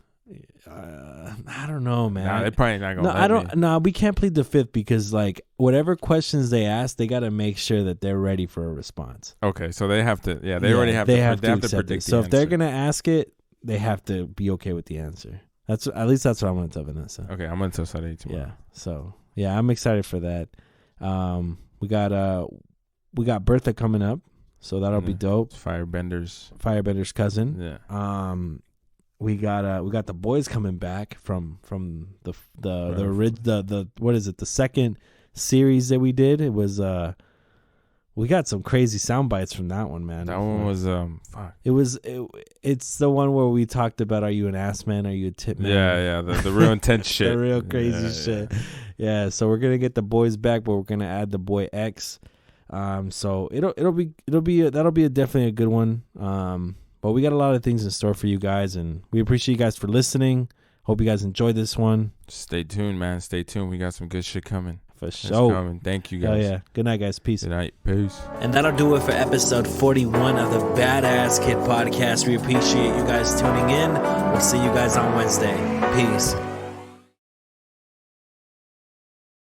I don't know, man.
Nah, they're probably not gonna.
No, I don't. No, we can't plead the fifth because, like, whatever questions they ask, they got to make sure that they're ready for a response.
Okay, so they have to. Yeah, they already have. They have to predict it.
So if they're gonna ask it, they have to be okay with the answer. That's at least that's what I'm gonna tell Vanessa.
Okay, I'm gonna tell Saturday tomorrow.
Yeah. So yeah, I'm excited for that. We got Bertha coming up, so that'll be dope. Firebender's cousin.
Yeah.
We got the boys coming back from the what is it, the second series that we did. It was we got some crazy sound bites from that one, man.
That one was fuck.
It's the one where we talked about, are you an ass man, are you a tip man?
Yeah, the real intense shit.
The real crazy shit. Yeah, so we're gonna get the boys back, but we're gonna add the boy X. So that'll be definitely a good one. But we got a lot of things in store for you guys, and we appreciate you guys for listening. Hope you guys enjoyed this one.
Stay tuned, man. Stay tuned. We got some good shit coming.
For sure.
Coming. Thank you, guys.
Oh, yeah. Good night, guys. Peace.
Good night. Peace.
And that'll do it for episode 41 of the Badass Kid Podcast. We appreciate you guys tuning in. We'll see you guys on Wednesday. Peace.